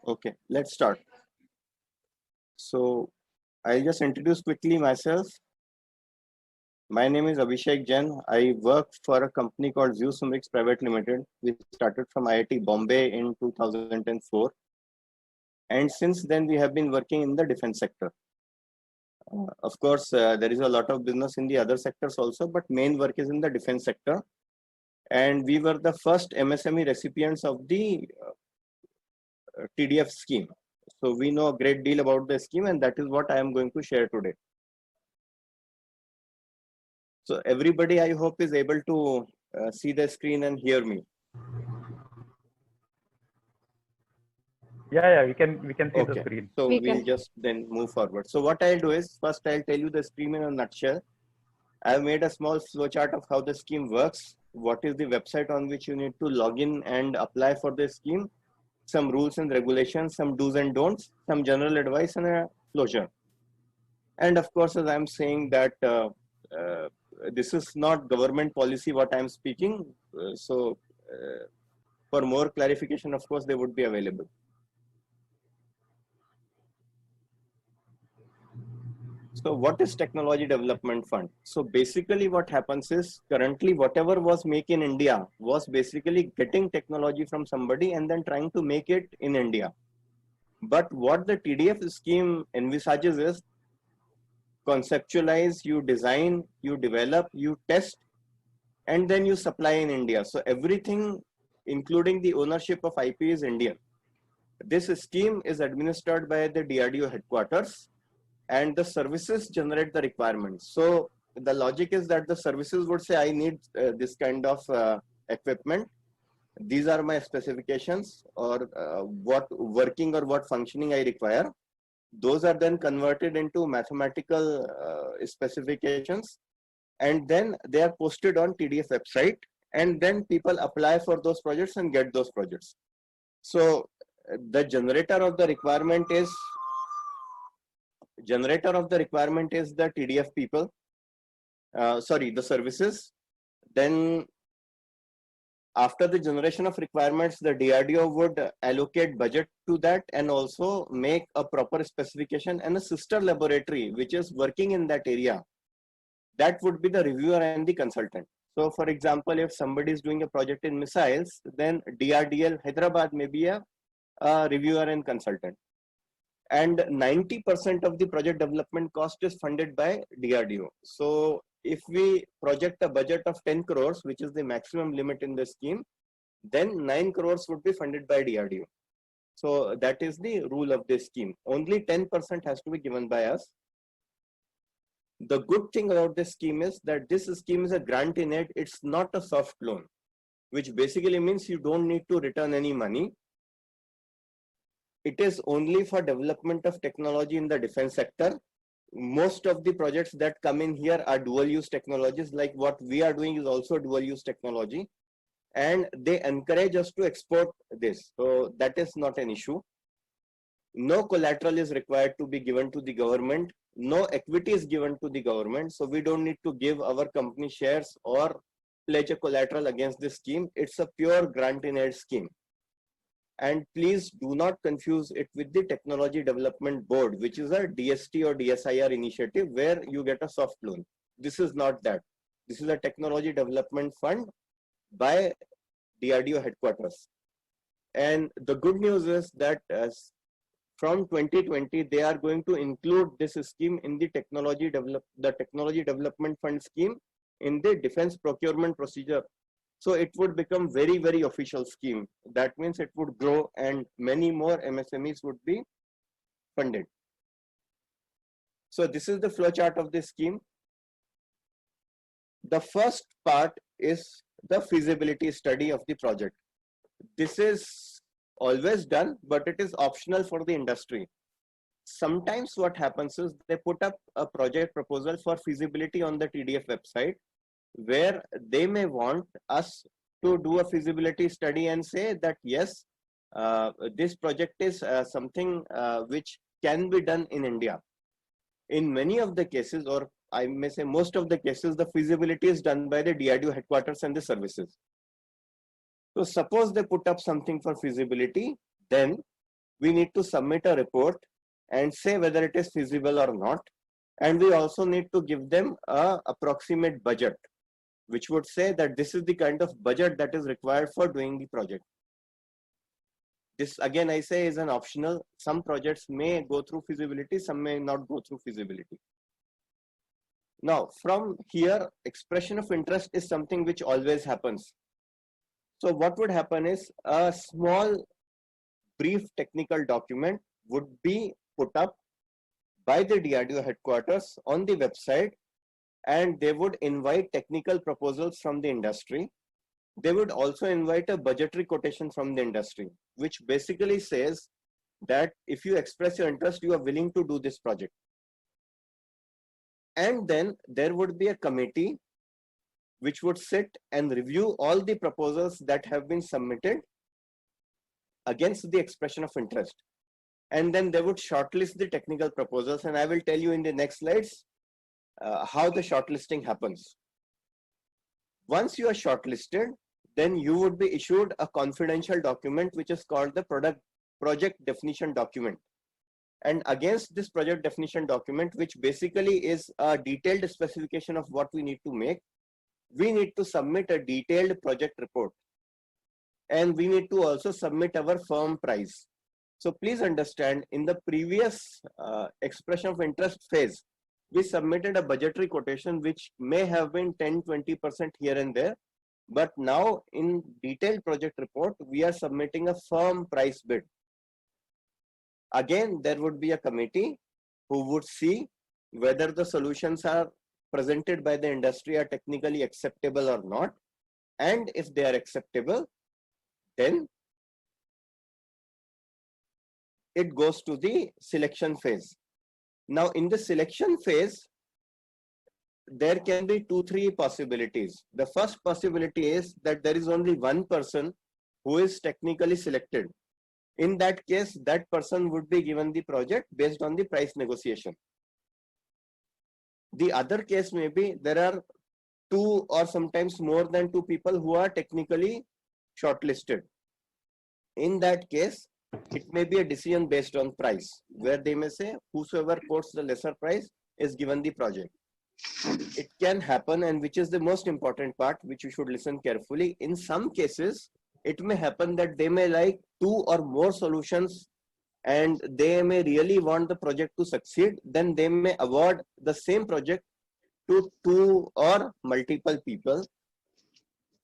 Okay, let's start. So I'll just introduce quickly myself. My name is Abhishek Jain. I work for a company called Zeus Umrix Private Limited. We started from IIT Bombay in 2004. And since then, we have been working in the defense sector. Of course, there is a lot of business in the other sectors also, but main work is in the defense sector. And we were the first MSME recipients of the TDF scheme. So we know a great deal about the scheme, and that is what I am going to share today. So everybody, I hope, is able to see the screen and hear me. Yeah, we can see Okay. the screen. So we'll just then move forward. So what I'll do is, first I'll tell you the scheme in a nutshell. I've made a small flowchart of how the scheme works, what is the website on which you need to log in and apply for the scheme, some rules and regulations, some do's and don'ts, some general advice, and a closure. And of course, as I'm saying that this is not government policy what I'm speaking. For more clarification, of course, they would be available. So what is Technology Development Fund? So basically what happens is currently whatever was made in India was basically getting technology from somebody and then trying to make it in India. But what the TDF scheme envisages is conceptualize, you design, you develop, you test, and then you supply in India. So everything, including the ownership of IP, is Indian. This scheme is administered by the DRDO headquarters, and the services generate the requirements. So the logic is that the services would say, I need this kind of equipment. These are my specifications, or what working or what functioning I require. Those are then converted into mathematical specifications, and then they are posted on TDF website, and then people apply for those projects and get those projects. So the generator of the requirement is the TDF people, the services. Then after the generation of requirements, the DRDO would allocate budget to that and also make a proper specification, and a sister laboratory which is working in that area, that would be the reviewer and the consultant. So for example, if somebody is doing a project in missiles, then DRDL Hyderabad may be a reviewer and consultant. And 90% of the project development cost is funded by DRDO. So if we project a budget of 10 crores, which is the maximum limit in the scheme, then 9 crores would be funded by DRDO. So that is the rule of this scheme. Only 10% has to be given by us. The good thing about this scheme is that this scheme is a grant in aid. It's not a soft loan, which basically means you don't need to return any money. It is only for development of technology in the defense sector. Most of the projects that come in here are dual use technologies, like what we are doing is also dual use technology, and they encourage us to export this. So that is not an issue. No collateral is required to be given to the government. No equity is given to the government. So we don't need to give our company shares or pledge a collateral against this scheme. It's a pure grant in aid scheme. And please do not confuse it with the Technology Development Board, which is a DST or DSIR initiative where you get a soft loan. This is not that. This is a Technology Development Fund by DRDO headquarters. And the good news is that from 2020, they are going to include this scheme in the Technology Development Fund scheme in the defense procurement procedure. So it would become very, very official scheme. That means it would grow and many more MSMEs would be funded. So this is the flowchart of this scheme. The first part is the feasibility study of the project. This is always done, but it is optional for the industry. Sometimes what happens is they put up a project proposal for feasibility on the TDF website, where they may want us to do a feasibility study and say that yes, this project is something which can be done in India. In many of the cases, or I may say most of the cases, the feasibility is done by the DRDO headquarters and the services. So suppose they put up something for feasibility, then we need to submit a report and say whether it is feasible or not. And we also need to give them a approximate budget, which would say that this is the kind of budget that is required for doing the project. This again, I say, is an optional. Some projects may go through feasibility, some may not go through feasibility. Now, from here, expression of interest is something which always happens. So what would happen is a small brief technical document would be put up by the DRDO headquarters on the website, and they would invite technical proposals from the industry. They would also invite a budgetary quotation from the industry, which basically says that if you express your interest, you are willing to do this project. And then there would be a committee which would sit and review all the proposals that have been submitted against the expression of interest. And then they would shortlist the technical proposals. And I will tell you in the next slides how the shortlisting happens. Once you are shortlisted, then you would be issued a confidential document, which is called the project definition document. And against this project definition document, which basically is a detailed specification of what we need to make, we need to submit a detailed project report. And we need to also submit our firm price. So please understand, in the previous expression of interest phase, we submitted a budgetary quotation which may have been 10-20% here and there. But now in detailed project report, we are submitting a firm price bid. Again, there would be a committee who would see whether the solutions are presented by the industry are technically acceptable or not. And if they are acceptable, then it goes to the selection phase. Now in the selection phase, there can be 2-3 possibilities. The first possibility is that there is only one person who is technically selected. In that case, that person would be given the project based on the price negotiation. The other case may be there are 2 or sometimes more than 2 people who are technically shortlisted. In that case, it may be a decision based on price, where they may say whosoever quotes the lesser price is given the project. It can happen, and which is the most important part, which you should listen carefully. In some cases, it may happen that they may like 2 or more solutions and they may really want the project to succeed. Then they may award the same project to 2 or multiple people.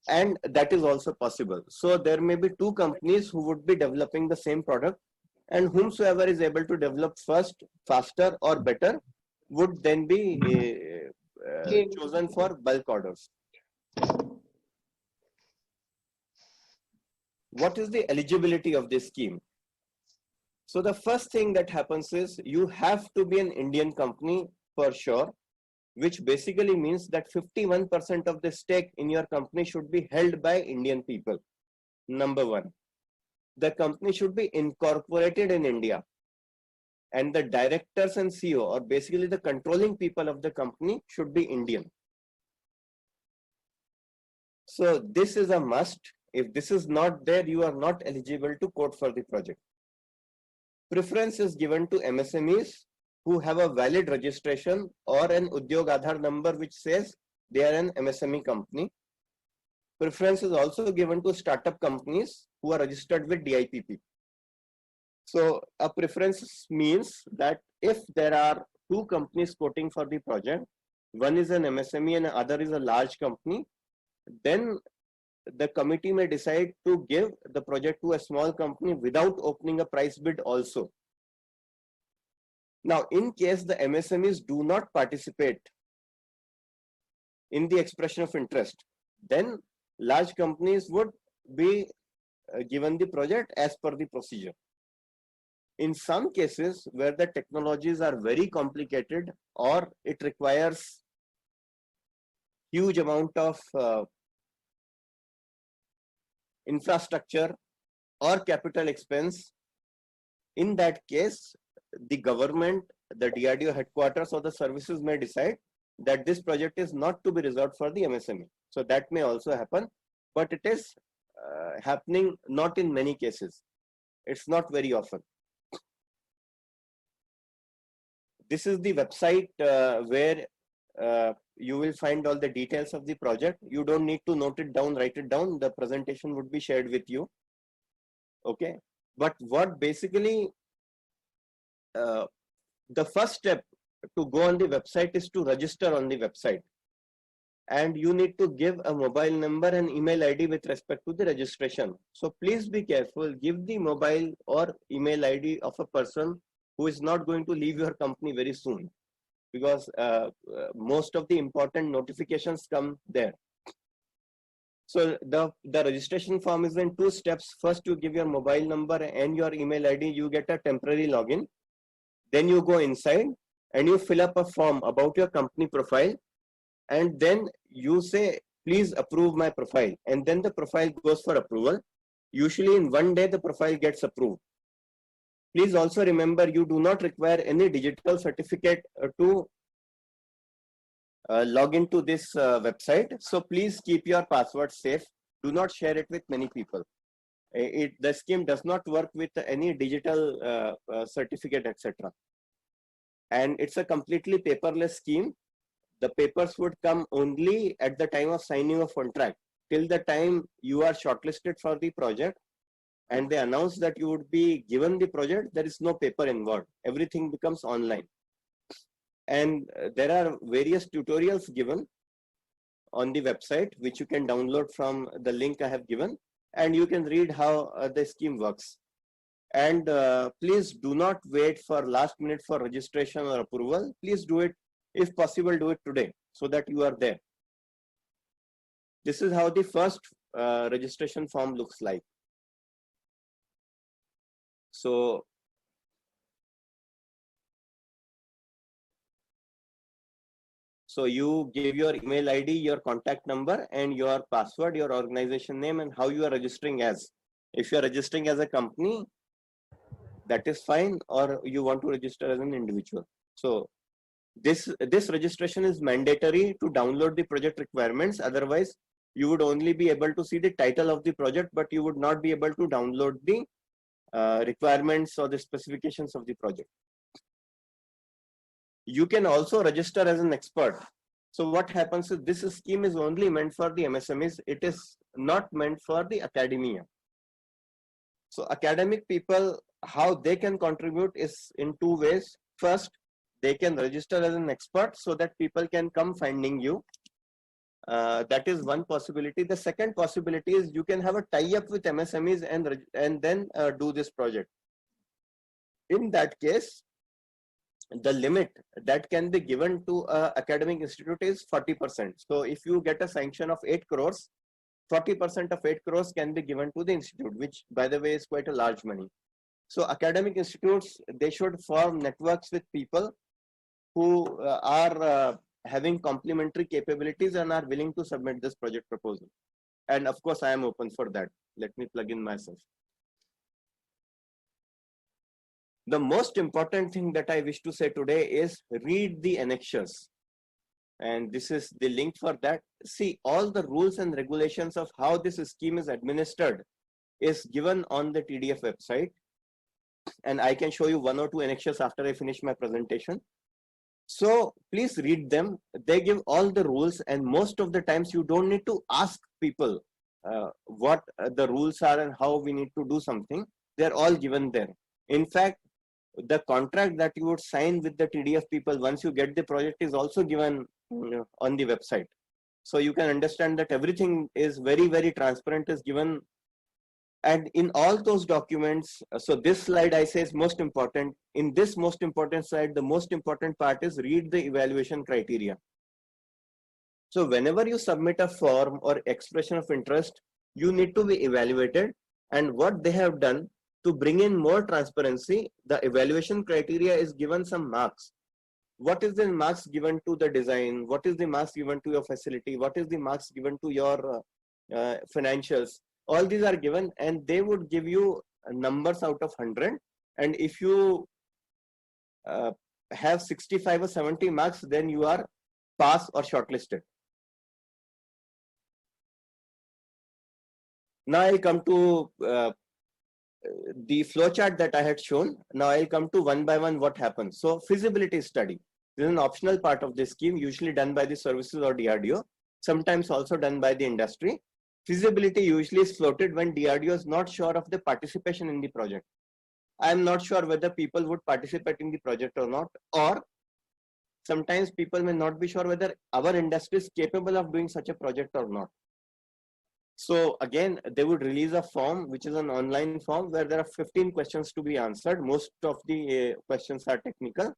And that is also possible. So there may be 2 companies who would be developing the same product, and whomsoever is able to develop first, faster or better would then be chosen for bulk orders. What is the eligibility of this scheme? So the first thing that happens is you have to be an Indian company for sure, which basically means that 51% of the stake in your company should be held by Indian people. Number 1. The company should be incorporated in India, and the directors and CEO, or basically the controlling people of the company, should be Indian. So this is a must. If this is not there, you are not eligible to quote for the project. Preference is given to MSMEs who have a valid registration or an Udyog Aadhaar number which says they are an MSME company. Preference is also given to startup companies who are registered with DIPP. So a preference means that if there are 2 companies quoting for the project, one is an MSME and the other is a large company, then the committee may decide to give the project to a small company without opening a price bid also. Now, in case the MSMEs do not participate in the expression of interest, then large companies would be given the project as per the procedure. In some cases where the technologies are very complicated or it requires huge amount of infrastructure or capital expense, in that case, the government, the DRDO headquarters or the services may decide that this project is not to be reserved for the MSME. So that may also happen, but it is happening not in many cases. It's not very often. This is the website where you will find all the details of the project. You don't need to note it down, write it down. The presentation would be shared with you. Okay. But what basically the first step to go on the website is to register on the website. And you need to give a mobile number and email ID with respect to the registration. So please be careful. Give the mobile or email ID of a person who is not going to leave your company very soon, because most of the important notifications come there. So the registration form is in 2 steps. First, you give your mobile number and your email ID. You get a temporary login. Then you go inside and you fill up a form about your company profile. And then you say, please approve my profile. And then the profile goes for approval. Usually in 1 day, the profile gets approved. Please also remember, you do not require any digital certificate to log into this website. So please keep your password safe. Do not share it with many people. The scheme does not work with any digital certificate, etc. And it's a completely paperless scheme. The papers would come only at the time of signing of contract. Till the time you are shortlisted for the project and they announce that you would be given the project, there is no paper involved. Everything becomes online. And there are various tutorials given on the website, which you can download from the link I have given, and you can read how the scheme works. And please do not wait for last minute for registration or approval. Please do it, if possible, do it today so that you are there. This is how the first registration form looks like. So you give your email ID, your contact number, and your password, your organization name, and how you are registering as. If you are registering as a company, that is fine, or you want to register as an individual. So this registration is mandatory to download the project requirements. Otherwise, you would only be able to see the title of the project, but you would not be able to download the requirements or the specifications of the project. You can also register as an expert. So what happens is, this scheme is only meant for the MSMEs. It is not meant for the academia. So academic people, how they can contribute is in 2 ways. First, they can register as an expert so that people can come finding you. That is one possibility. The second possibility is you can have a tie-up with MSMEs and then do this project. In that case, the limit that can be given to an academic institute is 40%. So if you get a sanction of 8 crores, 40% of 8 crores can be given to the institute, which by the way is quite a large money. So academic institutes, they should form networks with people who are having complementary capabilities and are willing to submit this project proposal. And of course, I am open for that. Let me plug in myself. The most important thing that I wish to say today is read the annexures. And this is the link for that. See, all the rules and regulations of how this scheme is administered is given on the TDF website. And I can show you 1 or 2 annexures after I finish my presentation. So please read them. They give all the rules, and most of the times you don't need to ask people what the rules are and how we need to do something. They're all given there. In fact, the contract that you would sign with the TDF people once you get the project is also given on the website. So you can understand that everything is very, very transparent, is given. And in all those documents, so this slide I say is most important. In this most important slide, the most important part is read the evaluation criteria. So whenever you submit a form or expression of interest, you need to be evaluated. And what they have done to bring in more transparency, the evaluation criteria is given some marks. What is the marks given to the design? What is the marks given to your facility? What is the marks given to your financials? All these are given, and they would give you numbers out of 100. And if you have 65 or 70 marks, then you are pass or shortlisted. Now I come to the flowchart that I had shown. Now I'll come to one by one what happens. So feasibility study. This is an optional part of the scheme, usually done by the services or DRDO, sometimes also done by the industry. Feasibility usually is floated when DRDO is not sure of the participation in the project. I am not sure whether people would participate in the project or not, or sometimes people may not be sure whether our industry is capable of doing such a project or not. So again, they would release a form, which is an online form where there are 15 questions to be answered. Most of the questions are technical,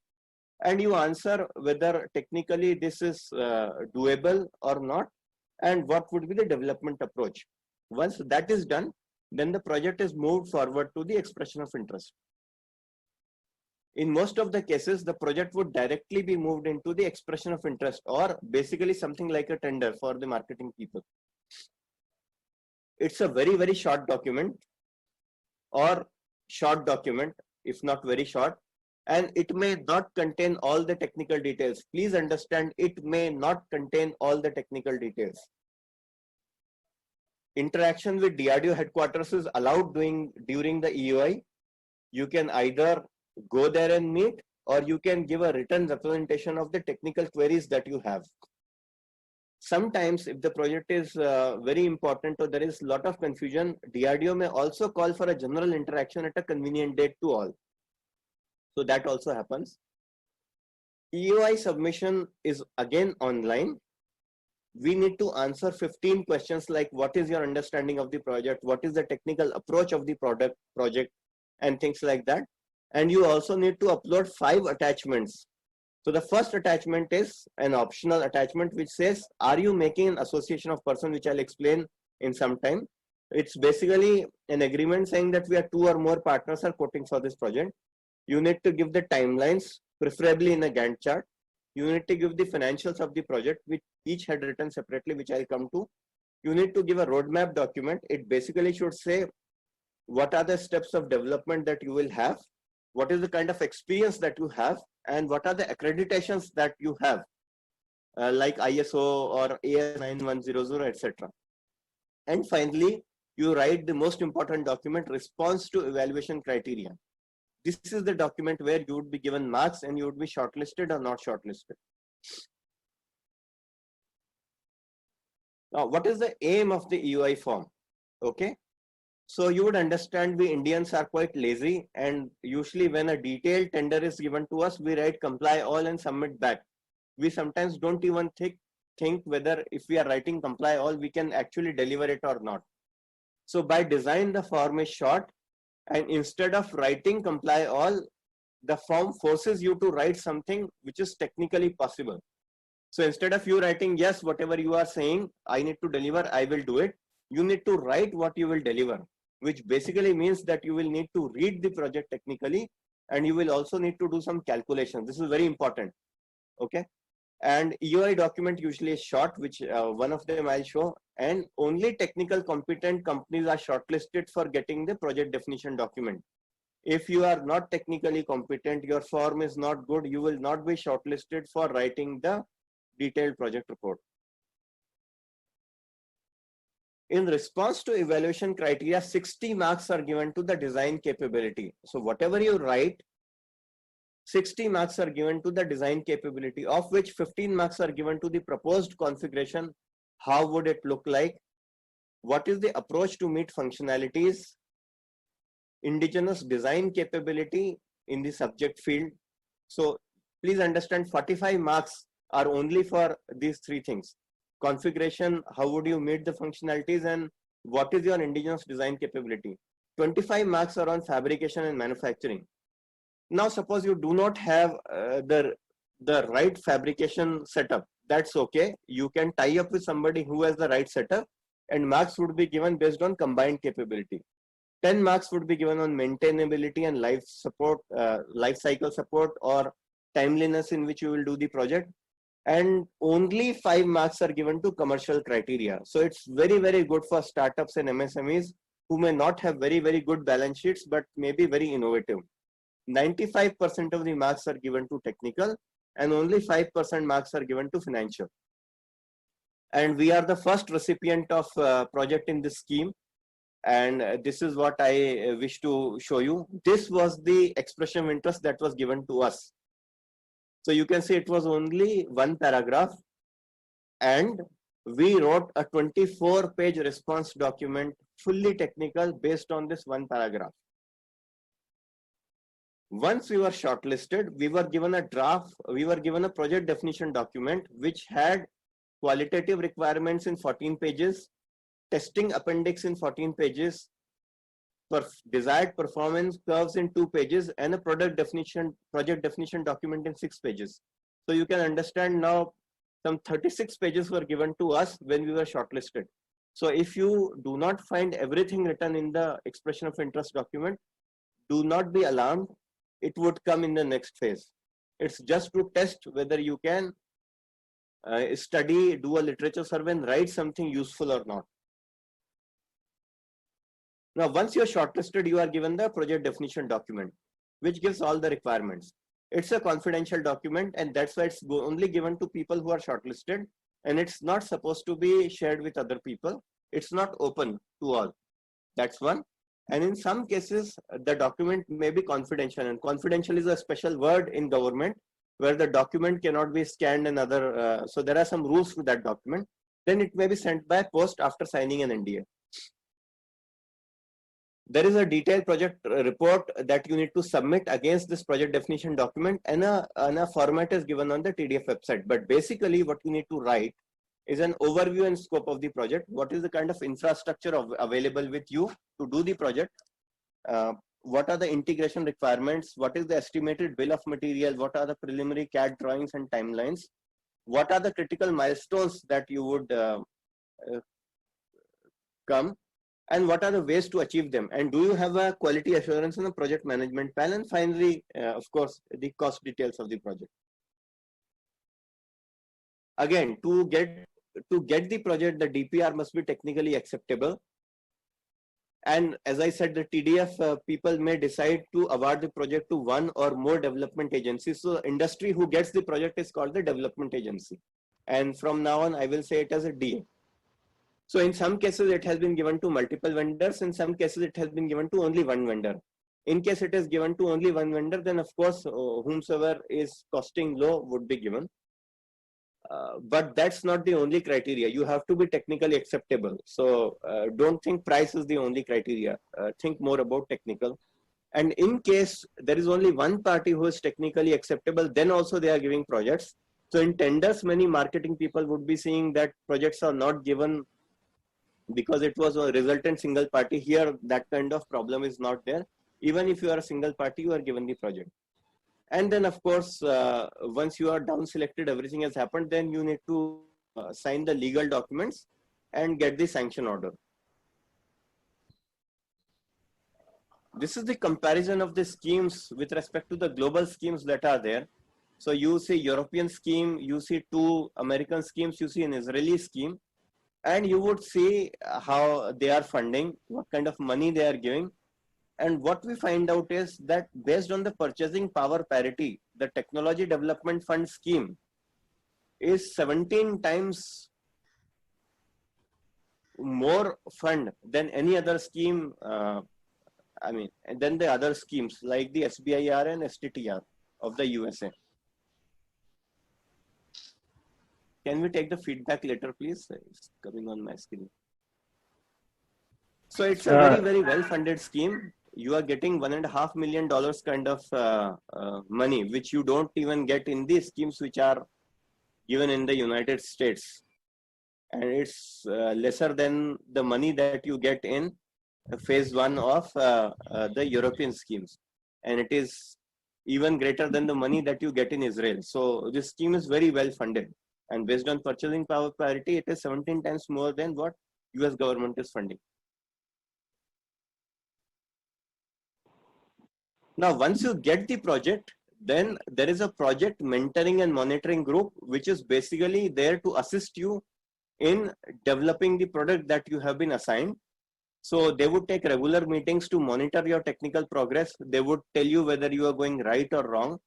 and you answer whether technically this is doable or not, and what would be the development approach. Once that is done, then the project is moved forward to the expression of interest. In most of the cases, the project would directly be moved into the expression of interest, or basically something like a tender for the marketing people. It's a very, very short document, or short document, if not very short, and it may not contain all the technical details. Please understand, it may not contain all the technical details. Interaction with DRDO headquarters is allowed during the EOI. You can either go there and meet, or you can give a written representation of the technical queries that you have. Sometimes if the project is very important or there is a lot of confusion, DRDO may also call for a general interaction at a convenient date to all. So that also happens. EOI submission is again online. We need to answer 15 questions like what is your understanding of the project, what is the technical approach of the project, and things like that. And you also need to upload 5 attachments. So the first attachment is an optional attachment which says, are you making an association of person, which I'll explain in some time. It's basically an agreement saying that we are 2 or more partners are quoting for this project. You need to give the timelines, preferably in a Gantt chart. You need to give the financials of the project, which each had written separately, which I'll come to. You need to give a roadmap document. It basically should say what are the steps of development that you will have, what is the kind of experience that you have, and what are the accreditations that you have, like ISO or AS9100, etc. And finally, you write the most important document, response to evaluation criteria. This is the document where you would be given marks and you would be shortlisted or not shortlisted. Now, what is the aim of the EOI form? Okay. So you would understand we Indians are quite lazy, and usually when a detailed tender is given to us, we write comply all and submit back. We sometimes don't even think whether if we are writing comply all, we can actually deliver it or not. So by design, the form is short, and instead of writing comply all, the form forces you to write something which is technically possible. So instead of you writing, yes, whatever you are saying, I need to deliver, I will do it. You need to write what you will deliver, which basically means that you will need to read the project technically, and you will also need to do some calculations. This is very important. Okay. And EOI document usually is short, which one of them I'll show, and only technical competent companies are shortlisted for getting the project definition document. If you are not technically competent, your form is not good, you will not be shortlisted for writing the detailed project report. In response to evaluation criteria, 60 marks are given to the design capability. So whatever you write, 60 marks are given to the design capability, of which 15 marks are given to the proposed configuration. How would it look like? What is the approach to meet functionalities? Indigenous design capability in the subject field. So please understand, 45 marks are only for these 3 things. Configuration, how would you meet the functionalities, and what is your indigenous design capability? 25 marks are on fabrication and manufacturing. Now suppose you do not have the right fabrication setup. That's okay. You can tie up with somebody who has the right setup, and marks would be given based on combined capability. 10 marks would be given on maintainability and life cycle support or timeliness in which you will do the project. And only 5 marks are given to commercial criteria. So it's very, very good for startups and MSMEs who may not have very, very good balance sheets, but may be very innovative. 95% of the marks are given to technical, and only 5% marks are given to financial. And we are the first recipient of project in this scheme. And this is what I wish to show you. This was the expression of interest that was given to us. So you can see it was only one paragraph, and we wrote a 24-page response document, fully technical, based on this one paragraph. Once we were shortlisted, we were given a draft, we were given a project definition document which had qualitative requirements in 14 pages, testing appendix in 14 pages, desired performance curves in 2 pages, and a project definition document in 6 pages. So you can understand now some 36 pages were given to us when we were shortlisted. So if you do not find everything written in the expression of interest document, do not be alarmed. It would come in the next phase. It's just to test whether you can study, do a literature survey, and write something useful or not. Now, once you're shortlisted, you are given the project definition document, which gives all the requirements. It's a confidential document, and that's why it's only given to people who are shortlisted, and it's not supposed to be shared with other people. It's not open to all. That's one. And in some cases, the document may be confidential, and confidential is a special word in government where the document cannot be scanned and other. So there are some rules to that document. Then it may be sent by post after signing an NDA. There is a detailed project report that you need to submit against this project definition document, and a format is given on the TDF website. But basically what you need to write is an overview and scope of the project. What is the kind of infrastructure available with you to do the project? What are the integration requirements? What is the estimated bill of material? What are the preliminary CAD drawings and timelines? What are the critical milestones that you would come? And what are the ways to achieve them? And do you have a quality assurance and a project management plan? And finally, of course, the cost details of the project. Again, to get the project, the DPR must be technically acceptable. And as I said, the TDF people may decide to award the project to one or more development agencies. So industry who gets the project is called the development agency. And from now on, I will say it as a DA. So in some cases, it has been given to multiple vendors. In some cases, it has been given to only one vendor. In case it is given to only one vendor, then of course, whomsoever is costing low would be given. But that's not the only criteria. You have to be technically acceptable. So don't think price is the only criteria. Think more about technical. And in case there is only one party who is technically acceptable, then also they are giving projects. So in tenders, many marketing people would be seeing that projects are not given because it was a resultant single party. Here, that kind of problem is not there. Even if you are a single party, you are given the project. And then, of course, once you are down selected, everything has happened, then you need to sign the legal documents and get the sanction order. This is the comparison of the schemes with respect to the global schemes that are there. So you see European scheme, you see 2 American schemes, you see an Israeli scheme, and you would see how they are funding, what kind of money they are giving. And what we find out is that based on the purchasing power parity, the Technology Development Fund scheme is 17 times more fund than any other scheme. And then the other schemes like the SBIR and STTR of the USA. Can we take the feedback later, please? It's coming on my screen. So it's a very, very well-funded scheme. You are getting $1.5 million kind of money, which you don't even get in the schemes which are given in the United States. And it's lesser than the money that you get in phase 1 of the European schemes. And it is even greater than the money that you get in Israel. So this scheme is very well funded. And based on purchasing power parity, it is 17 times more than what US government is funding. Now, once you get the project, then there is a project mentoring and monitoring group, which is basically there to assist you in developing the product that you have been assigned. So they would take regular meetings to monitor your technical progress. They would tell you whether you are going right or wrong.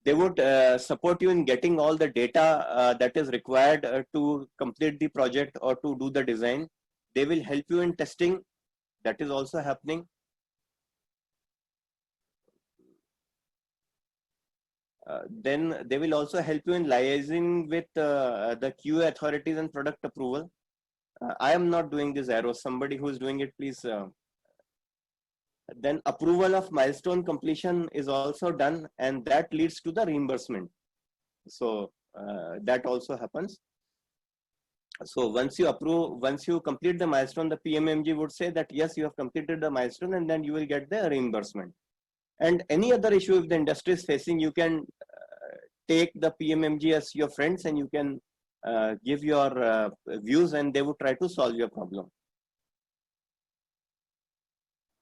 They would support you in getting all the data that is required to complete the project or to do the design. They will help you in testing. That is also happening. Then they will also help you in liaising with the QA authorities and product approval. I am not doing this arrow. Somebody who is doing it, please. Then approval of milestone completion is also done, and that leads to the reimbursement. So that also happens. So once you complete the milestone, the PMMG would say that yes, you have completed the milestone, and then you will get the reimbursement. And any other issue if the industry is facing, you can take the PMMG as your friends, and you can give your views, and they would try to solve your problem.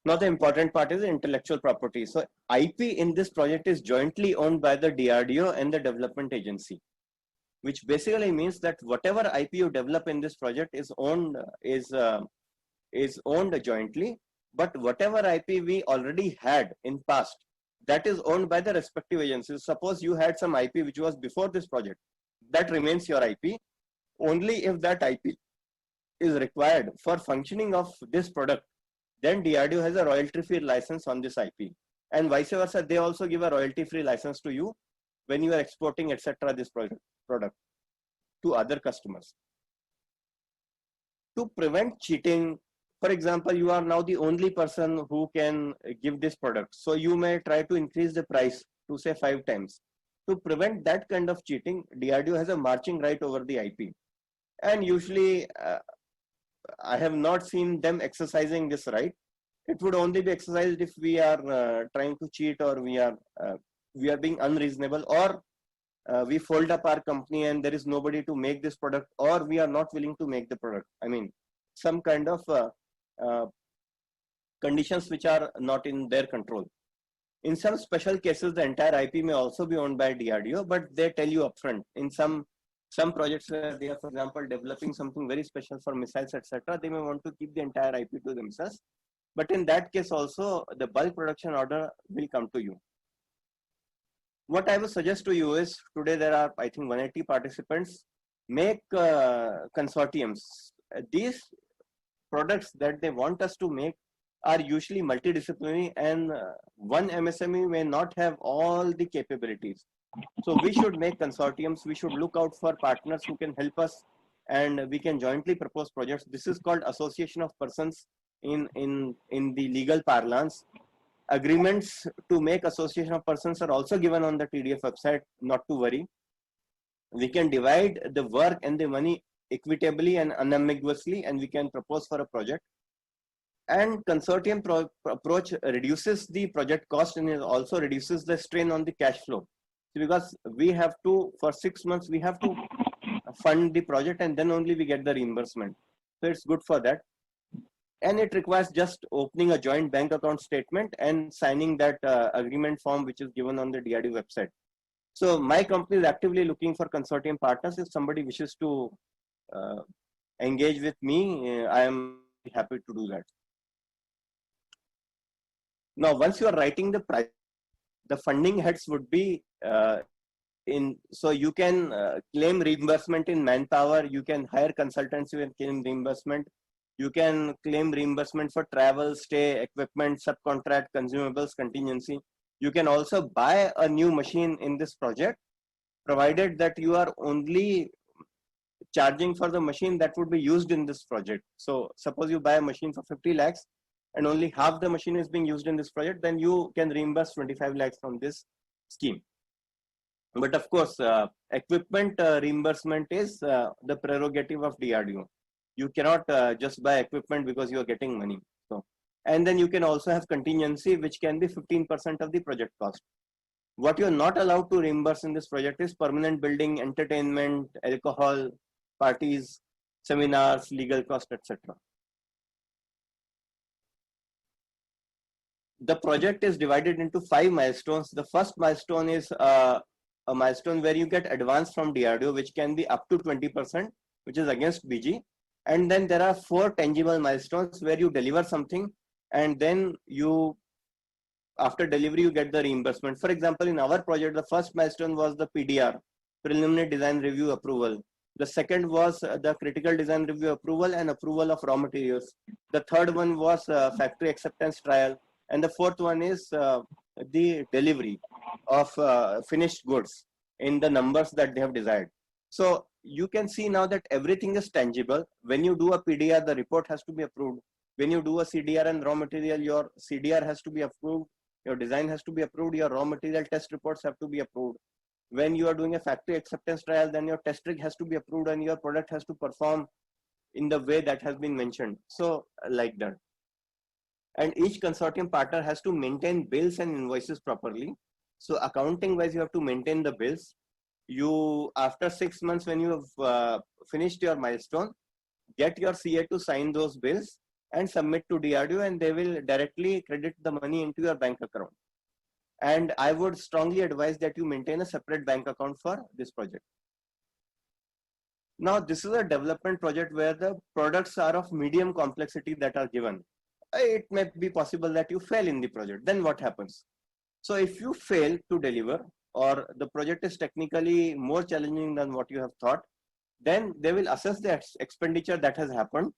Now the important part is intellectual property. So IP in this project is jointly owned by the DRDO and the development agency, which basically means that whatever IP you develop in this project is owned jointly, but whatever IP we already had in past, that is owned by the respective agencies. Suppose you had some IP which was before this project, that remains your IP. Only if that IP is required for functioning of this product, then DRDO has a royalty-free license on this IP, and vice versa. They also give a royalty-free license to you when you are exporting, etc. this product to other customers. To prevent cheating, for example, you are now the only person who can give this product, so you may try to increase the price to say 5 times. To prevent that kind of cheating, DRDO has a marching right over the IP, and usually I have not seen them exercising this right. It would only be exercised if we are trying to cheat, or we are being unreasonable, or we fold up our company and there is nobody to make this product, or we are not willing to make the product. I mean, some kind of conditions which are not in their control. In some special cases, the entire IP may also be owned by DRDO, but they tell you upfront. In some projects where they are, for example, developing something very special for missiles, etc., they may want to keep the entire IP to themselves. But in that case also, the bulk production order will come to you. What I would suggest to you is, today there are, I think, 180 participants. Make consortiums. These products that they want us to make are usually multidisciplinary, and one MSME may not have all the capabilities. So we should make consortiums. We should look out for partners who can help us, and we can jointly propose projects. This is called association of persons in the legal parlance. Agreements to make association of persons are also given on the TDF website, not to worry. We can divide the work and the money equitably and unambiguously, and we can propose for a project. And consortium approach reduces the project cost, and it also reduces the strain on the cash flow, because we have to, for 6 months, we have to fund the project, and then only we get the reimbursement. So it's good for that. And it requires just opening a joint bank account statement and signing that agreement form, which is given on the DRDO website. So my company is actively looking for consortium partners. If somebody wishes to engage with me, I am happy to do that. Now, once you are writing the price, the funding heads would be so you can claim reimbursement in manpower. You can hire consultants. You can claim reimbursement. You can claim reimbursement for travel, stay, equipment, subcontract, consumables, contingency. You can also buy a new machine in this project, provided that you are only charging for the machine that would be used in this project. So suppose you buy a machine for 50 lakhs and only half the machine is being used in this project, then you can reimburse 25 lakhs from this scheme. But of course, equipment reimbursement is the prerogative of DRDO. You cannot just buy equipment because you are getting money. So, and then you can also have contingency, which can be 15% of the project cost. What you are not allowed to reimburse in this project is permanent building, entertainment, alcohol, parties, seminars, legal cost, etc. The project is divided into 5 milestones. The first milestone is a milestone where you get advance from DRDO, which can be up to 20%, which is against BG. And then there are 4 tangible milestones where you deliver something, and then you, after delivery, you get the reimbursement. For example, in our project, the first milestone was the PDR, preliminary design review approval. The second was the critical design review approval and approval of raw materials. The third one was factory acceptance trial. And the fourth one is the delivery of finished goods in the numbers that they have desired. So you can see now that everything is tangible. When you do a PDR, the report has to be approved. When you do a CDR and raw material, your CDR has to be approved. Your design has to be approved. Your raw material test reports have to be approved. When you are doing a factory acceptance trial, then your test rig has to be approved and your product has to perform in the way that has been mentioned. So like that. And each consortium partner has to maintain bills and invoices properly. So accounting wise, you have to maintain the bills. You, after 6 months, when you have finished your milestone, get your CA to sign those bills and submit to DRDO, and they will directly credit the money into your bank account. And I would strongly advise that you maintain a separate bank account for this project. Now, this is a development project where the products are of medium complexity that are given. It may be possible that you fail in the project. Then what happens? So if you fail to deliver, or the project is technically more challenging than what you have thought, then they will assess the expenditure that has happened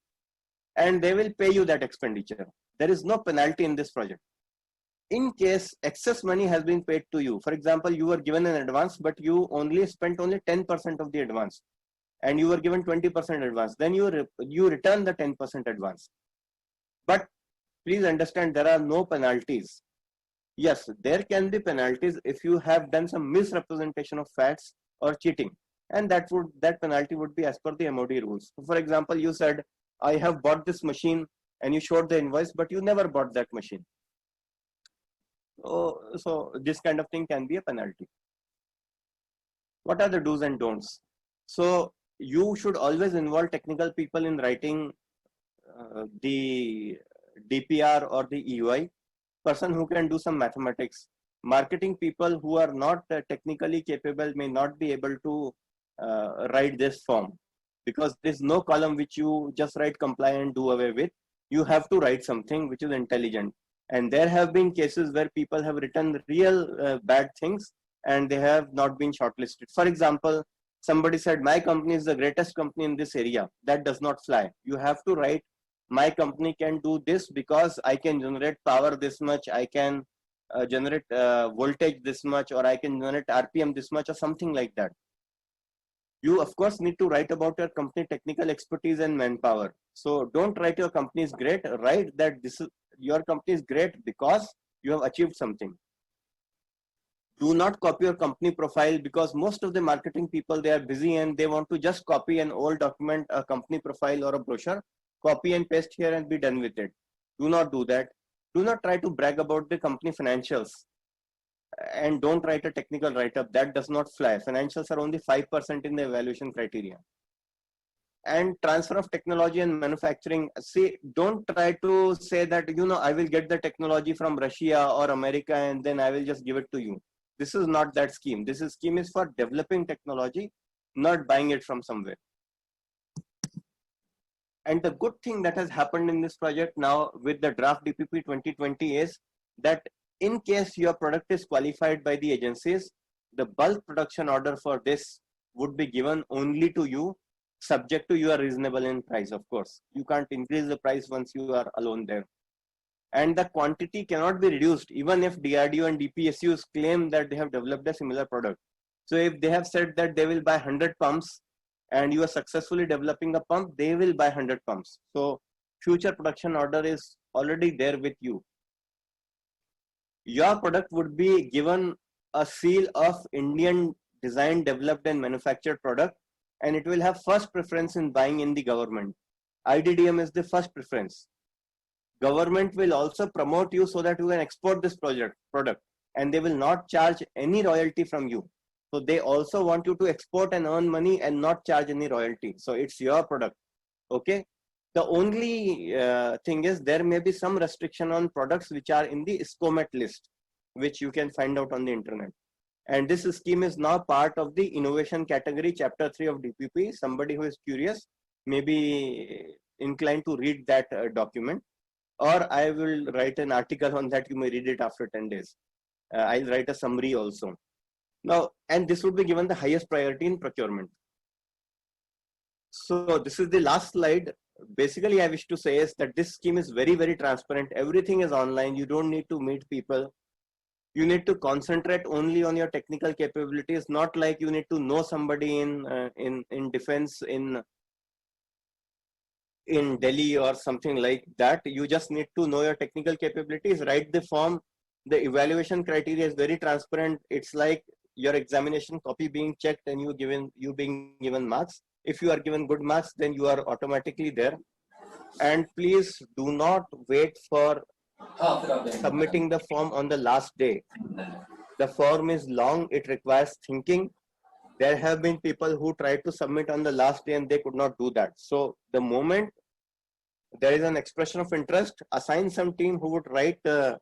and they will pay you that expenditure. There is no penalty in this project. In case excess money has been paid to you, for example, you were given an advance, but you spent only 10% of the advance and you were given 20% advance, then you return the 10% advance. But please understand, there are no penalties. Yes, there can be penalties if you have done some misrepresentation of facts or cheating, and that penalty would be as per the MOD rules. For example, you said, I have bought this machine, and you showed the invoice, but you never bought that machine. So this kind of thing can be a penalty. What are the do's and don'ts? So you should always involve technical people in writing the DPR or the EUI. Person who can do some mathematics. Marketing people who are not technically capable may not be able to write this form, because there's no column which you just write comply and do away with. You have to write something which is intelligent. And there have been cases where people have written real bad things and they have not been shortlisted. For example, somebody said, my company is the greatest company in this area. That does not fly. You have to write, my company can do this because I can generate power this much, I can generate voltage this much, or I can generate RPM this much, or something like that. You of course need to write about your company technical expertise and manpower. So don't write your company is great, write that your company is great because you have achieved something. Do not copy your company profile, because most of the marketing people, they are busy and they want to just copy an old document, a company profile or a brochure, copy and paste here and be done with it. Do not do that. Do not try to brag about the company financials, and don't write a technical write-up. That does not fly. Financials are only 5% in the evaluation criteria. And transfer of technology and manufacturing. See, don't try to say that, I will get the technology from Russia or America and then I will just give it to you. This is not that scheme. This scheme is for developing technology, not buying it from somewhere. And the good thing that has happened in this project now with the draft DPP 2020 is that in case your product is qualified by the agencies, the bulk production order for this would be given only to you, subject to you are reasonable in price, of course. You can't increase the price once you are alone there. And the quantity cannot be reduced, even if DRDO and DPSUs claim that they have developed a similar product. So if they have said that they will buy 100 pumps, and you are successfully developing a pump, they will buy 100 pumps. So future production order is already there with you. Your product would be given a seal of Indian designed, developed and manufactured product, and it will have first preference in buying in the government. IDDM is the first preference. Government will also promote you so that you can export this product, and they will not charge any royalty from you. So they also want you to export and earn money and not charge any royalty. So it's your product. Okay. The only thing is there may be some restriction on products which are in the SCOMET list, which you can find out on the internet. And this scheme is now part of the innovation category, chapter 3 of DPP. Somebody who is curious may be inclined to read that document, or I will write an article on that. You may read it after 10 days. I'll write a summary also. Now, and this would be given the highest priority in procurement. So this is the last slide. Basically, I wish to say is that this scheme is very, very transparent. Everything is online. You don't need to meet people. You need to concentrate only on your technical capabilities. Not like you need to know somebody in defense in Delhi or something like that. You just need to know your technical capabilities. Write the form. The evaluation criteria is very transparent. It's like your examination copy being checked and you being given marks. If you are given good marks, then you are automatically there. And please do not wait for submitting the form on the last day. The form is long, it requires thinking. There have been people who tried to submit on the last day and they could not do that. So the moment there is an expression of interest, assign some team who would write the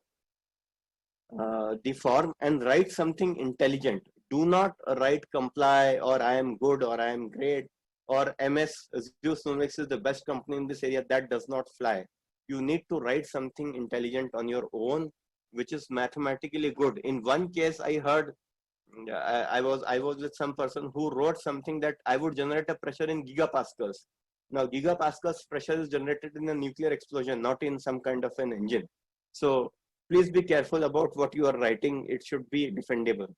form and write something intelligent. Do not write comply or I am good or I am great or MS Zeus Numix is the best company in this area. That does not fly. You need to write something intelligent on your own, which is mathematically good. In one case, I heard I was with some person who wrote something that I would generate a pressure in gigapascals. Now gigapascals pressure is generated in a nuclear explosion, not in some kind of an engine. So please be careful about what you are writing. It should be defendable.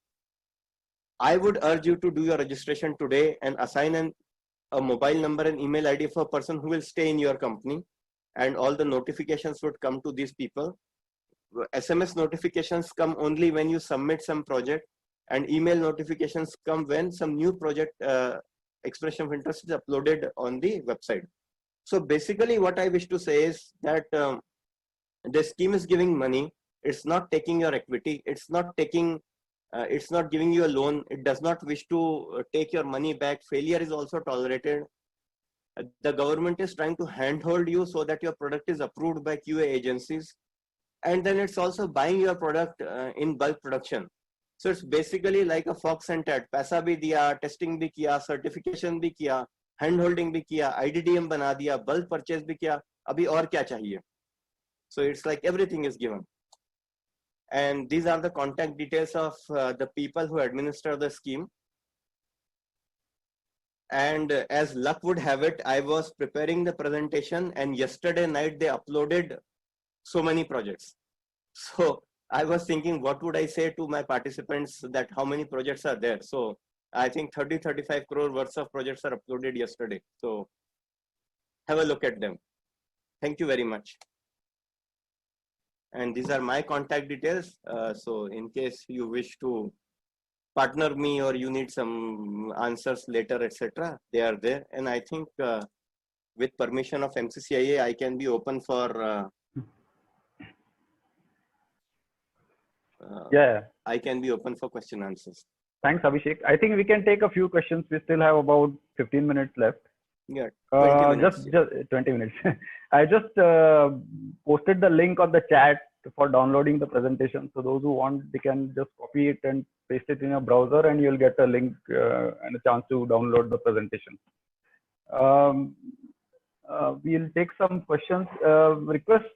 I would urge you to do your registration today and assign a mobile number and email ID for a person who will stay in your company, and all the notifications would come to these people. SMS notifications come only when you submit some project, and email notifications come when some new project expression of interest is uploaded on the website. So basically what I wish to say is that the scheme is giving money. It's not taking your equity. It's not taking, it's not giving you a loan. It does not wish to take your money back. Failure is also tolerated. The government is trying to handhold you so that your product is approved by QA agencies. And then it's also buying your product in bulk production. So it's basically like a fox and tat. पैसा भी दिया, testing भी किया, certification भी किया, hand holding भी किया, IDDM बना दिया, bulk purchase भी किया, अभी और क्या चाहिए? So it's like everything is given. And these are the contact details of the people who administer the scheme. And as luck would have it, I was preparing the presentation and yesterday night they uploaded so many projects. So I was thinking, what would I say to my participants that how many projects are there? So I think 30-35 crore worth of projects are uploaded yesterday. So have a look at them. Thank you very much. And these are my contact details. So in case you wish to partner me or you need some answers later, etc., they are there. And I think with permission of MCCIA, I can be open for I can be open for question answers. Thanks, Abhishek. I think we can take a few questions. We still have about 15 minutes left. Yeah, 20 minutes. Just 20 minutes. I just posted the link on the chat for downloading the presentation. So those who want, they can just copy it and paste it in your browser and you'll get a link and a chance to download the presentation. We'll take some questions. Request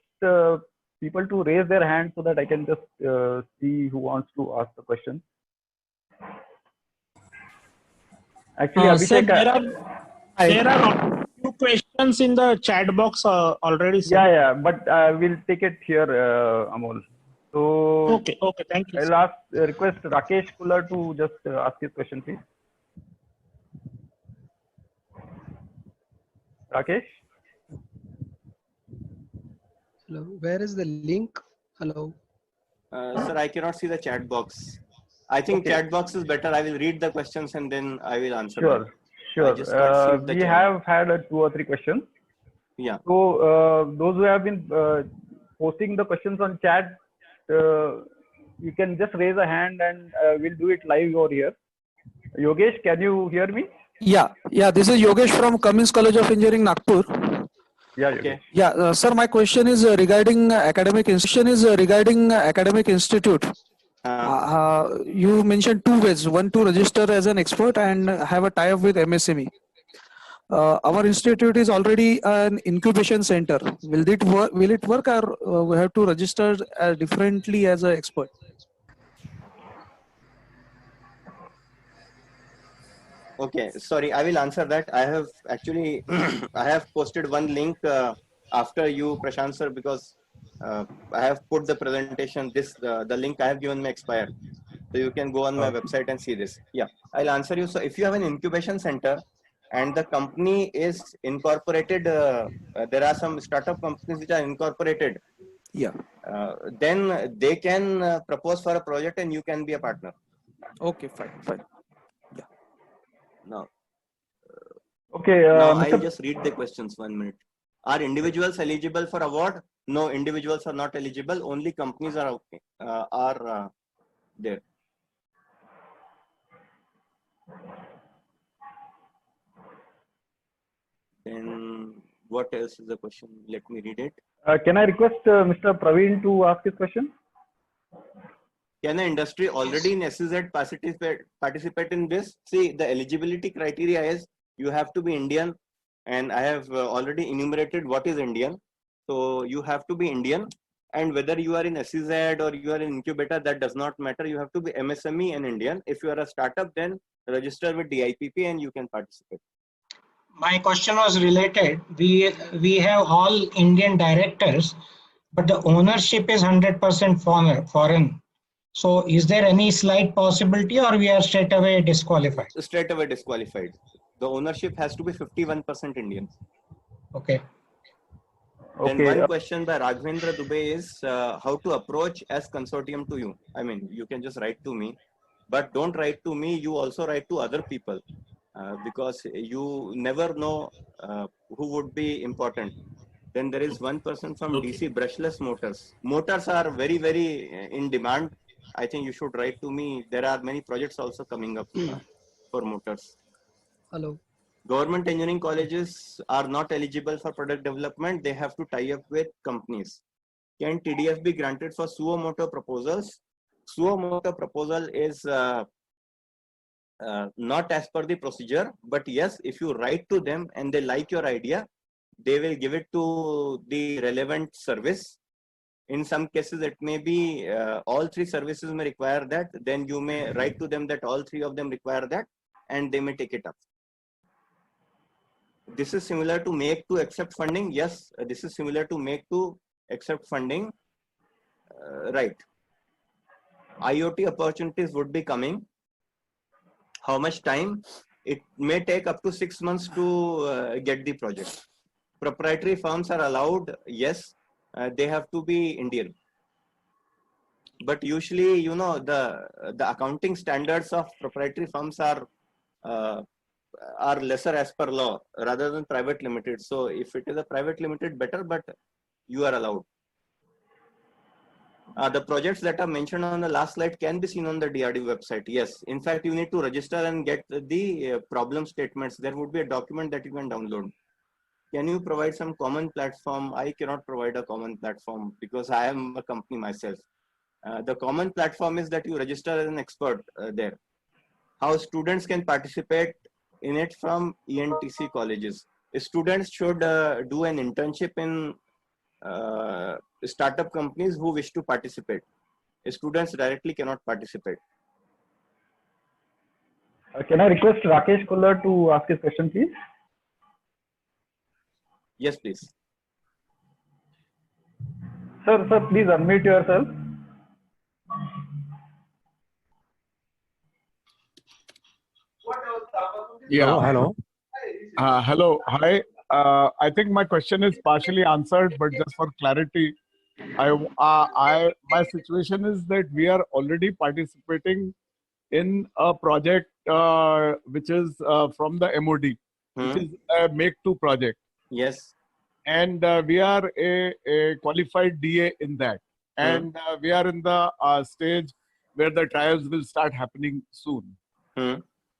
people to raise their hand so that I can just see who wants to ask the question. Actually, Abhishek, sir, there are few questions in the chat box already. Sir. Yeah, but we'll take it here, Amol. So okay, thank you. I'll request Rakesh Kular to just ask his question, please. Rakesh? Hello, where is the link? Hello. Sir, I cannot see the chat box. I think chat box is better. I will read the questions and then I will answer. Sure. We have had 2 or 3 questions. Yeah. So those who have been posting the questions on chat, you can just raise a hand and we'll do it live over here. Yogesh, can you hear me? Yeah. This is Yogesh from Cummins College of Engineering, Nagpur. Yeah. Okay. Yeah, sir. My question is regarding academic institute. You mentioned 2 ways: one to register as an expert and have a tie-up with MSME. Our institute is already an incubation center. Will it work, or we have to register differently as an expert? Okay, sorry, I will answer that. I have actually, I have posted one link after you, Prashant sir, because I have put the presentation, the link I have given may expire. So you can go on my website and see this. Yeah, I'll answer you. So if you have an incubation center and the company is incorporated, there are some startup companies which are incorporated, Yeah. then they can propose for a project and you can be a partner. Okay, fine, fine. Now, Okay, now I'll Mr. just read the questions 1 minute. Are individuals eligible for award? No, individuals are not eligible. Only companies are okay, there. Then what else is the question? Let me read it. Can I request Mr. Praveen to ask his question? Can the industry already in SEZ participate in this? See, the eligibility criteria is you have to be Indian, and I have already enumerated what is Indian. So you have to be Indian, and whether you are in SEZ or you are in incubator, that does not matter. You have to be MSME and Indian. If you are a startup, then register with DIPP and you can participate. My question was related. We have all Indian directors, but the ownership is 100% foreign. So is there any slight possibility, or we are straight away disqualified? Straight away disqualified. The ownership has to be 51% Indian. Okay. Then one question by Raghavendra Dubey is how to approach as consortium to you. I mean, you can just write to me, but don't write to me. You also write to other people because you never know who would be important. Then there is one person from DC Brushless Motors. Motors are very, very in demand. I think you should write to me. There are many projects also coming up for motors. Hello. Government engineering colleges are not eligible for product development. They have to tie up with companies. Can TDF be granted for suo moto proposals? Suo moto proposal is not as per the procedure, but yes, if you write to them and they like your idea, they will give it to the relevant service. In some cases, it may be all three services may require that. Then you may write to them that all three of them require that, and they may take it up. This is similar to make to accept funding. Yes, this is similar to make to accept funding. Right. IoT opportunities would be coming. How much time? It may take up to 6 months to get the project. Proprietary firms are allowed. Yes, they have to be Indian. But usually, you know, the accounting standards of proprietary firms are lesser as per law rather than private limited. So if it is a private limited, better, but you are allowed. The projects that are mentioned on the last slide can be seen on the DRDO website. Yes, in fact, you need to register and get the problem statements. There would be a document that you can download. Can you provide some common platform? I cannot provide a common platform because I am a company myself. The common platform is that you register as an expert there. How students can participate in it from ENTC colleges. Students should do an internship in startup companies who wish to participate. Students directly cannot participate. Can I request Rakesh Kullar to ask his question, please? Yes, please. Sir, please unmute yourself. Yeah. Hello. Hello. Hi. I think my question is partially answered, but just for clarity, my situation is that we are already participating in a project which is from the MOD, which is a Make to project. Yes. And we are a qualified DA in that. And we are in the stage where the trials will start happening soon.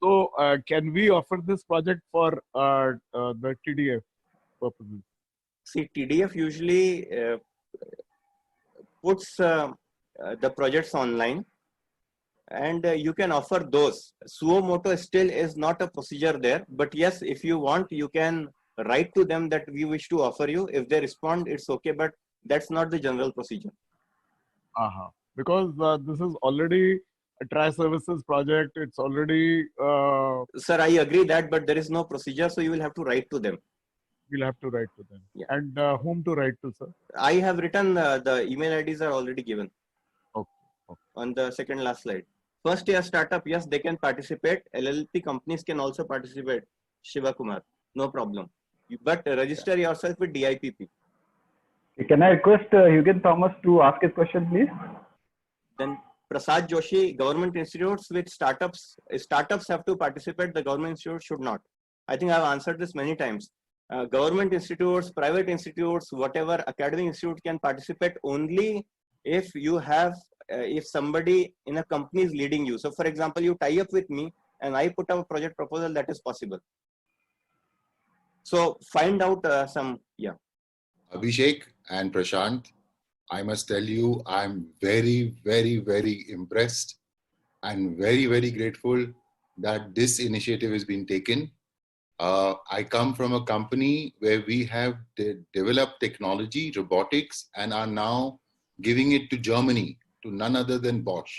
So can we offer this project for the TDF purposes? See, TDF usually puts the projects online, and you can offer those. Suo moto still is not a procedure there, but yes, if you want, you can write to them that we wish to offer you. If they respond, it's okay, but that's not the general procedure. Because this is already Tri Services project. It's already. Sir, I agree that, but there is no procedure, so you will have to write to them. We'll have to write to them. Yeah. And whom to write to, sir? I have written, the email IDs are already given. Okay. Okay. On the second last slide. First year startup, yes, they can participate. LLP companies can also participate. Shiva Kumar, no problem. But register yourself with DIPP. Can I request Eugen Thomas to ask his question, please? Then Prasad Joshi, government institutes with startups. Startups have to participate. The government institutes should not. I think I've answered this many times. Government institutes, private institutes, whatever academic institute can participate only if you have, if somebody in a company is leading you. So for example, you tie up with me and I put up a project proposal, that is possible. So find out yeah. Abhishek and Prashant, I must tell you, I'm very, very, very impressed and very, very grateful that this initiative has been taken. I come from a company where we have developed technology, robotics, and are now giving it to Germany, to none other than Bosch.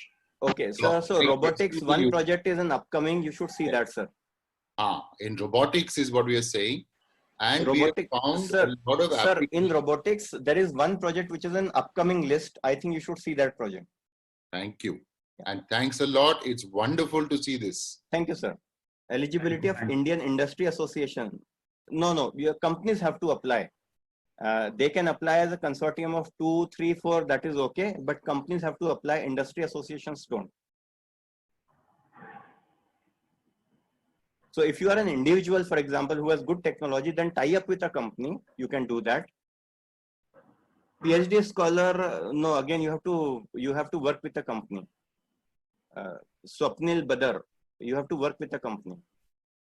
Okay, so robotics, one project is an upcoming, you should see that, sir. In robotics is what we are saying. And robotics, we have found a lot of sir, in robotics, there is one project which is an upcoming list. I think you should see that project. Thank you. And thanks a lot. It's wonderful to see this. Thank you, sir. Eligibility of Indian Industry Association. No, your companies have to apply. They can apply as a consortium of 2, 3, 4, that is okay. But companies have to apply, industry associations don't. So if you are an individual, for example, who has good technology, then tie up with a company. You can do that. PhD scholar, no, again, you have to work with a company. Swapnil Badar, you have to work with a company.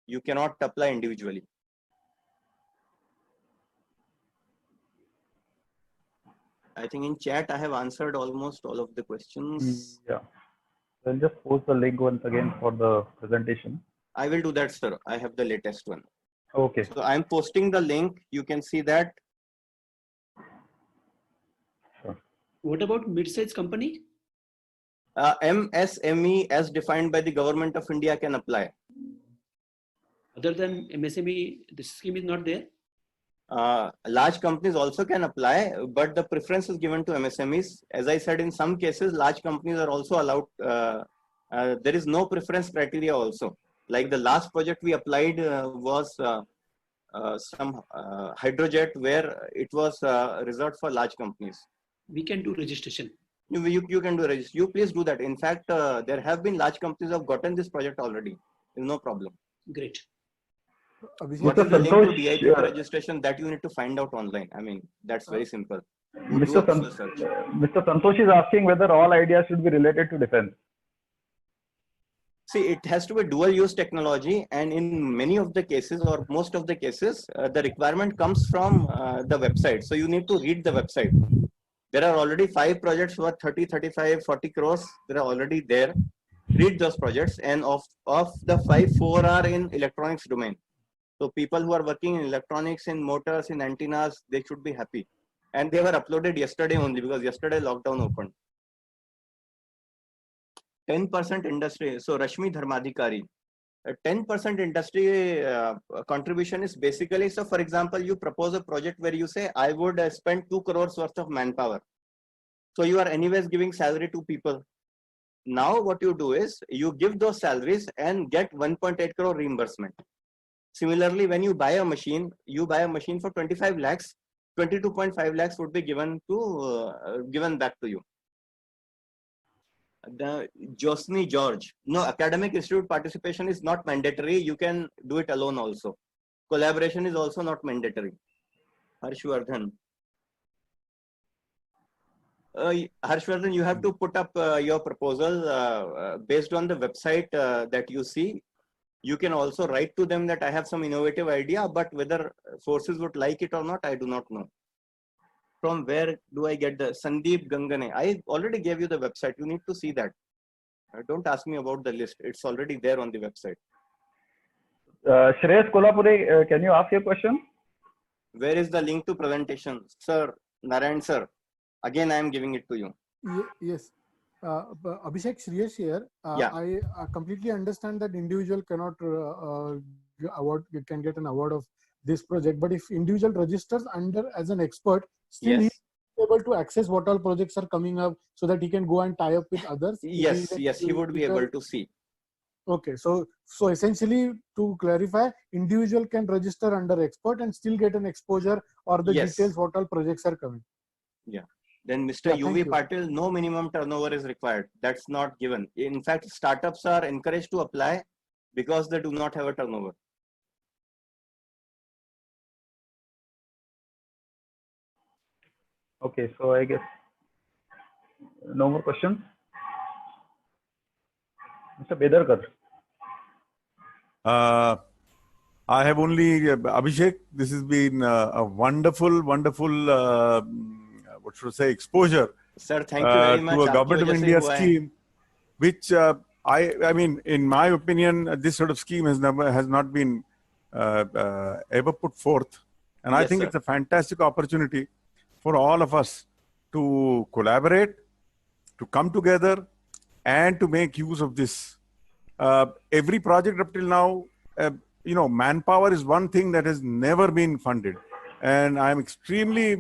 You cannot apply individually. I think in chat, I have answered almost all of the questions. Yeah. I'll just post the link once again for the presentation. I will do that, sir. I have the latest one. Okay. So I'm posting the link. You can see that. Sure. What about mid-size company? MSME as defined by the government of India can apply. Other than MSME, this scheme is not there? Large companies also can apply, but the preference is given to MSMEs. As I said, in some cases, large companies are also allowed. There is no preference criteria also. Like the last project we applied was some hydrojet where it was reserved for large companies. We can do registration. You can do registration. You please do that. In fact, there have been large companies who have gotten this project already. There's no problem. Great. What is the link to DIP registration that you need to find out online? I mean, that's very simple. Mr. Santosh is asking whether all ideas should be related to defense. See, it has to be dual use technology, and in many of the cases or most of the cases, the requirement comes from the website. So you need to read the website. There are already 5 projects worth 30, 35, 40 crores. They are already there. Read those projects, and of the 5, 4 are in electronics domain. So people who are working in electronics, in motors, in antennas, they should be happy. And they were uploaded yesterday only because yesterday lockdown opened. 10% industry. So Rashmi Dharmadhikari, 10% industry contribution is basically, so for example, you propose a project where you say, I would spend 2 crores worth of manpower. So you are anyways giving salary to people. Now what you do is you give those salaries and get 1.8 crore reimbursement. Similarly, when you buy a machine, for 25 lakhs, 22.5 lakhs would be given back to you. The Josny George, no, academic institute participation is not mandatory. You can do it alone also. Collaboration is also not mandatory. Harshvardhan. Harshvardhan, you have to put up your proposal based on the website that you see. You can also write to them that I have some innovative idea, but whether forces would like it or not, I do not know. From where do I get the Sandeep Gangane? I already gave you the website. You need to see that. Don't ask me about the list. It's already there on the website. Shreyas Kolhapuri, can you ask your question? Where is the link to presentation? Sir, Narayan sir, again I am giving it to you. Yes. Abhishek, Shreyesh here. Yeah. I completely understand that individual cannot can get an award of this project, but if individual registers under as an expert, still Yes. he is able to access what all projects are coming up, so that he can go and tie up with others. Yes, yes, he would be able to see. Okay, so essentially, to clarify, individual can register under expert and still get an exposure or the Yes. details what all projects are coming. Yeah. Then Mr. Yeah, UV thank you. Patil, no minimum turnover is required. That's not given. In fact, startups are encouraged to apply because they do not have a turnover. Okay, so I guess no more questions. Mr. Bedarkar. I have only Abhishek. This has been a wonderful, wonderful. What should I say? Exposure. Sir, thank you very much. To a Government of India scheme, which I mean, in my opinion, this sort of scheme has not been ever put forth, and I think it's a fantastic opportunity for all of us to collaborate, to come together, and to make use of this. Every project up till now, you know, manpower is one thing that has never been funded, and I'm extremely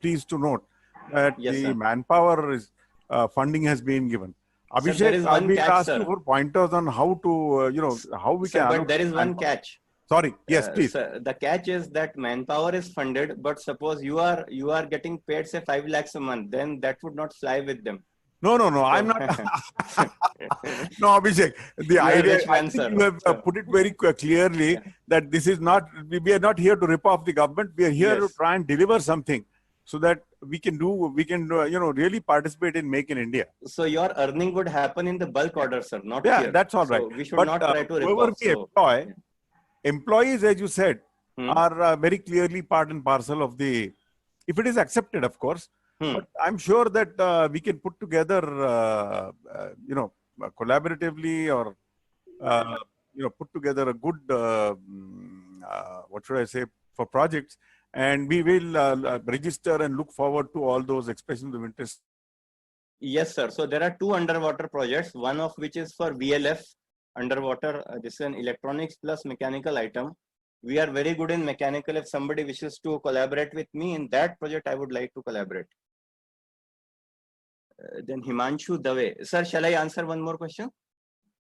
pleased to note that the manpower is funding has been given. Abhishek, I will ask you for pointers on how to, you know, how we can. But there is one catch. Sorry. Yes, please. The catch is that manpower is funded, but suppose you are getting paid say 5 lakhs a month, then that would not fly with them. No, I'm not. No, Abhishek, the idea, I think you have put it very clearly that this is not, we are not here to rip off the government. We are here to try and deliver something so that we can you know, really participate in Make in India. So your earning would happen in the bulk order, sir, not here. That's all right. So we should not try to rip whoever off. We employ, employees, as you said, are very clearly part and parcel of the, if it is accepted, of course. But I'm sure that we can put together, you know, collaboratively or, you know, put together a good, what should I say, for projects. And we will register and look forward to all those expressions of interest. Yes, sir. So there are 2 underwater projects, one of which is for VLF underwater. This is an electronics plus mechanical item. We are very good in mechanical. If somebody wishes to collaborate with me in that project, I would like to collaborate. Then Himanshu Dave. Sir, shall I answer one more question?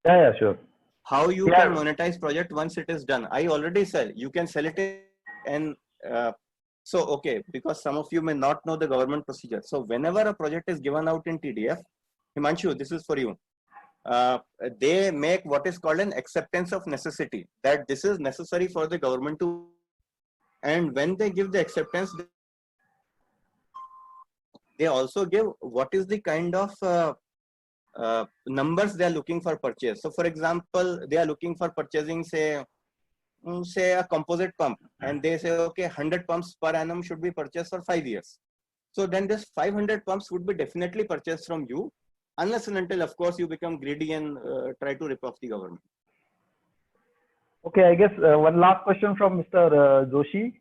Yeah, sure. How you can monetize project once it is done? I already said you can sell it and so okay, because some of you may not know the government procedure. So whenever a project is given out in TDF, Himanshu, this is for you. They make what is called an acceptance of necessity, that this is necessary for the government to, and when they give the acceptance, they also give what is the kind of numbers they are looking for purchase. So for example, they are looking for purchasing say a composite pump, and they say, okay, 100 pumps per annum should be purchased for 5 years. So then this 500 pumps would be definitely purchased from you, unless and until, of course, you become greedy and try to rip off the government. Okay, I guess one last question from Mr. Joshi.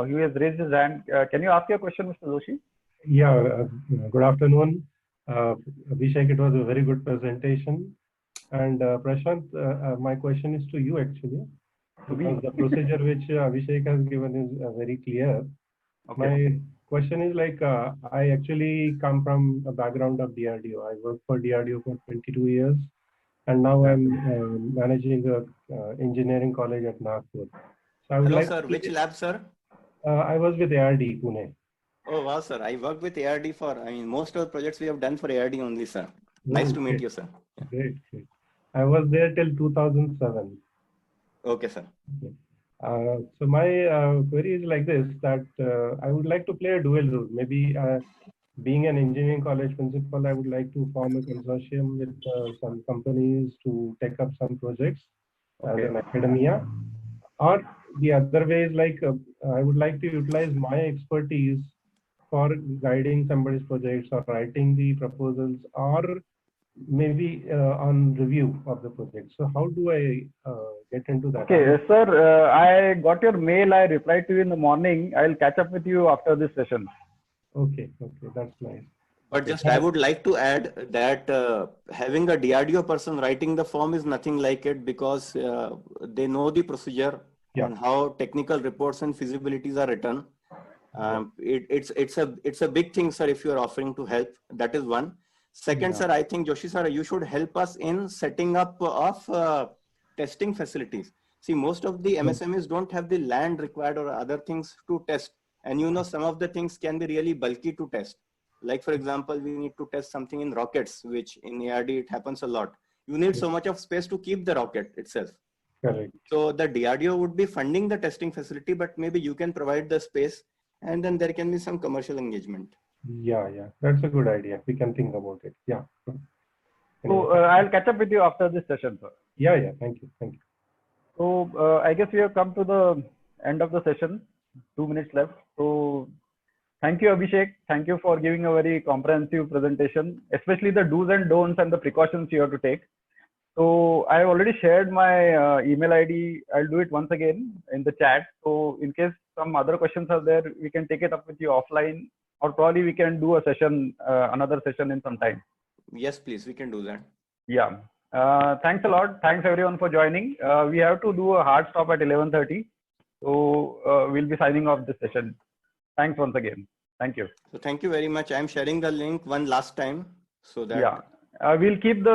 He has raised his hand. Can you ask your question, Mr. Joshi? Yeah, good afternoon. Abhishek, it was a very good presentation. And Prashant, my question is to you actually. Because the procedure which Abhishek has given is very clear. Okay. My question is like, I actually come from a background of DRDO. I worked for DRDO for 22 years. And now I'm managing an engineering college at Nagpur. So I would Hello, sir. Which lab, sir? I was with ARD, Pune. Oh, wow, sir. I worked with ARD for, I mean, most of the projects we have done for ARD only, sir. Nice to meet you, sir. Great. I was there till 2007. Okay, sir. Okay. So my query is like this, that I would like to play a dual role. Maybe being an engineering college principal, I would like to form a consortium with some companies to take up some projects as an academia. Or the other way is like, I would like to utilize my expertise for guiding somebody's projects or writing the proposals or maybe on review of the project. So how do I get into that? Okay, sir, I got your mail. I replied to you in the morning. I'll catch up with you after this session. Okay, that's nice. But just I would like to add that having a DRDO person writing the form is nothing like it, because they know the procedure and how technical reports and feasibilities are written. It's a big thing, sir, if you are offering to help. That is one. Second, sir, I think Joshi sir, you should help us in setting up of testing facilities. See, most of the MSMEs don't have the land required or other things to test. And you know, some of the things can be really bulky to test. Like, for example, we need to test something in rockets, which in ARD, it happens a lot. You need so much of space to keep the rocket itself. Correct. So the DRDO would be funding the testing facility, but maybe you can provide the space, and then there can be some commercial engagement. Yeah, that's a good idea. We can think about it. Yeah. So I'll catch up with you after this session, sir. Yeah. Thank you. So I guess we have come to the end of the session. 2 minutes left. So thank you, Abhishek. Thank you for giving a very comprehensive presentation, especially the do's and don'ts and the precautions you have to take. So I have already shared my email ID. I'll do it once again in the chat. So in case some other questions are there, we can take it up with you offline, or probably we can do a session, another session in some time. Yes, please, we can do that. Yeah. Thanks a lot. Thanks everyone for joining. We have to do a hard stop at 11:30. So we'll be signing off this session. Thanks once again. Thank you. So thank you very much. I'm sharing the link one last time so that we'll keep the